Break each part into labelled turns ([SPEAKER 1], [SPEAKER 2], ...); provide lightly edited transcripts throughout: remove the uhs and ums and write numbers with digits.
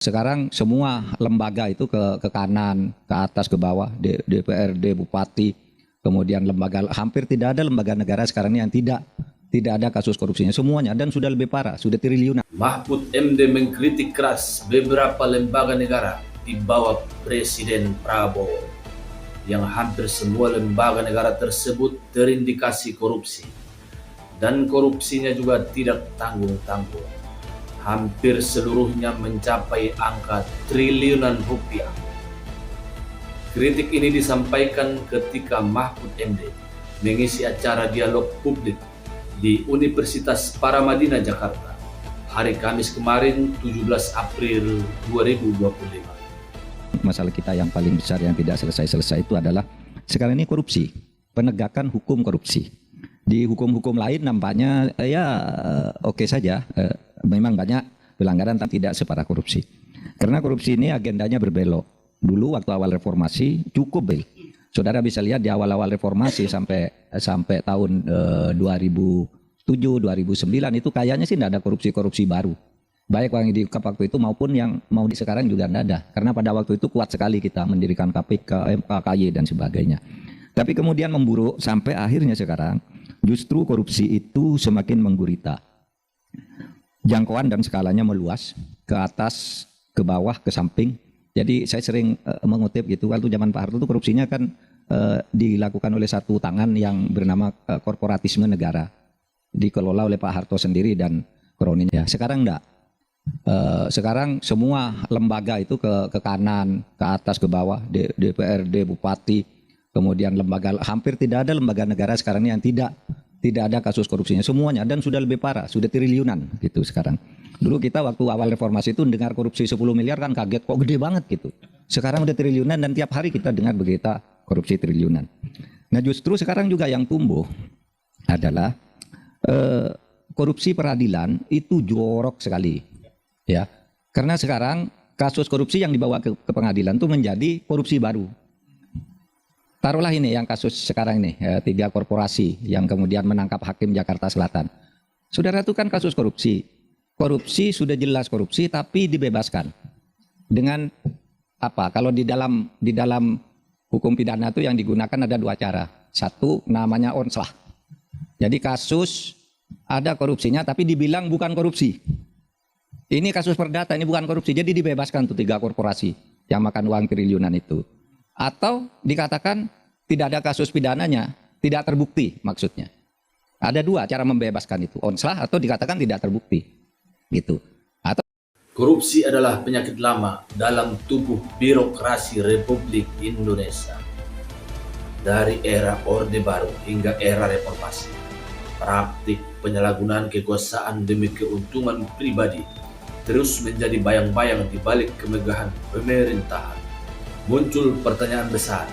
[SPEAKER 1] Sekarang semua lembaga itu ke kanan, ke atas, ke bawah, DPRD, bupati, kemudian lembaga, hampir tidak ada lembaga negara sekarang ini yang tidak ada kasus korupsinya semuanya, dan sudah lebih parah, sudah triliunan.
[SPEAKER 2] Mahfud MD mengkritik keras beberapa lembaga negara di bawah Presiden Prabowo yang hampir semua lembaga negara tersebut terindikasi korupsi, dan korupsinya juga tidak tanggung-tanggung. Hampir seluruhnya mencapai angka triliunan rupiah. Kritik ini disampaikan ketika Mahfud MD mengisi acara dialog publik di Universitas Paramadina Jakarta hari Kamis kemarin 17 April 2025.
[SPEAKER 1] Masalah kita yang paling besar yang tidak selesai-selesai itu adalah sekarang ini korupsi, penegakan hukum korupsi. Di hukum-hukum lain nampaknya oke saja, memang banyak pelanggaran tapi tidak separah korupsi. Karena korupsi ini agendanya berbelok. Dulu waktu awal reformasi cukup, saudara bisa lihat di awal-awal reformasi sampai tahun 2007, 2009 itu kayaknya sih tidak ada korupsi-korupsi baru. Baik yang di waktu itu maupun yang mau di sekarang juga tidak ada. Karena pada waktu itu kuat sekali kita mendirikan KPK, MK, KY dan sebagainya. Tapi kemudian memburuk sampai akhirnya sekarang justru korupsi itu semakin menggurita. Jangkauan dan skalanya meluas ke atas, ke bawah, ke samping. Jadi saya sering mengutip gitu, waktu zaman Pak Harto itu korupsinya kan dilakukan oleh satu tangan yang bernama korporatisme negara. Dikelola oleh Pak Harto sendiri dan kroninya. Sekarang enggak. Sekarang semua lembaga itu ke kanan, ke atas, ke bawah, DPRD, bupati, kemudian lembaga, hampir tidak ada lembaga negara sekarang ini yang tidak ada kasus korupsinya semuanya, dan sudah lebih parah, sudah triliunan gitu sekarang. Dulu kita waktu awal reformasi itu dengar korupsi 10 miliar kan kaget, kok gede banget gitu. Sekarang udah triliunan dan tiap hari kita dengar berita korupsi triliunan. Nah justru sekarang juga yang tumbuh adalah korupsi peradilan itu jorok sekali, ya. Karena sekarang kasus korupsi yang dibawa ke pengadilan itu menjadi korupsi baru. Taruhlah ini yang kasus sekarang ini, 3 korporasi yang kemudian menangkap hakim Jakarta Selatan. Saudara, itu kan kasus korupsi. Korupsi sudah jelas korupsi tapi dibebaskan. Dengan apa? Kalau di dalam hukum pidana itu yang digunakan ada 2 cara. Satu namanya onslah. Jadi kasus ada korupsinya tapi dibilang bukan korupsi. Ini kasus perdata, ini bukan korupsi. Jadi dibebaskan tuh 3 korporasi yang makan uang triliunan itu. Atau dikatakan tidak ada kasus pidananya, tidak terbukti maksudnya. Ada 2 cara membebaskan itu, onslah atau dikatakan tidak terbukti. Gitu. Atau
[SPEAKER 2] korupsi adalah penyakit lama dalam tubuh birokrasi Republik Indonesia. Dari era Orde Baru hingga era reformasi, praktik penyalahgunaan kekuasaan demi keuntungan pribadi terus menjadi bayang-bayang di balik kemegahan pemerintahan. Muncul pertanyaan besar,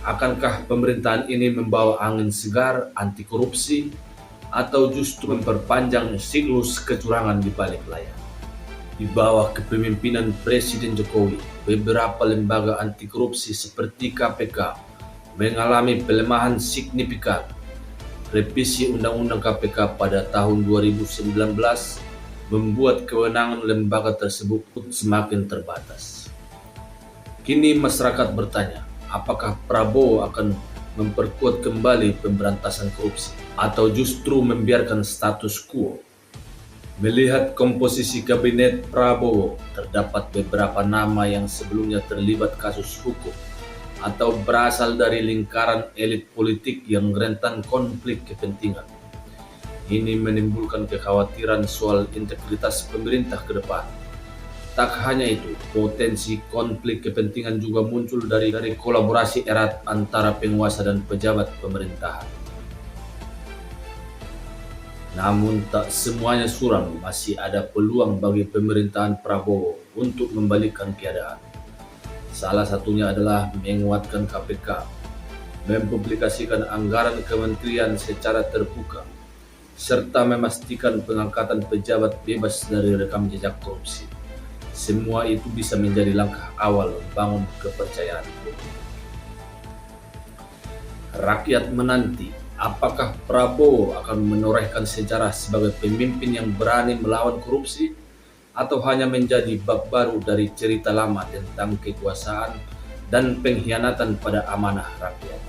[SPEAKER 2] akankah pemerintahan ini membawa angin segar anti korupsi atau justru memperpanjang siklus kecurangan di balik layar? Di bawah kepemimpinan Presiden Jokowi, beberapa lembaga anti korupsi seperti KPK mengalami pelemahan signifikan. Revisi Undang-Undang KPK pada tahun 2019 membuat kewenangan lembaga tersebut semakin terbatas. Kini masyarakat bertanya, apakah Prabowo akan memperkuat kembali pemberantasan korupsi atau justru membiarkan status quo? Melihat komposisi kabinet Prabowo, terdapat beberapa nama yang sebelumnya terlibat kasus hukum atau berasal dari lingkaran elit politik yang rentan konflik kepentingan. Ini menimbulkan kekhawatiran soal integritas pemerintah ke depan. Tak hanya itu, potensi konflik kepentingan juga muncul dari kolaborasi erat antara penguasa dan pejabat pemerintahan. Namun tak semuanya suram, masih ada peluang bagi pemerintahan Prabowo untuk membalikkan keadaan. Salah satunya adalah menguatkan KPK, mempublikasikan anggaran kementerian secara terbuka, serta memastikan pengangkatan pejabat bebas dari rekam jejak korupsi. Semua itu bisa menjadi langkah awal membangun kepercayaan publik. Rakyat menanti apakah Prabowo akan menorehkan sejarah sebagai pemimpin yang berani melawan korupsi atau hanya menjadi bab baru dari cerita lama tentang kekuasaan dan pengkhianatan pada amanah rakyat.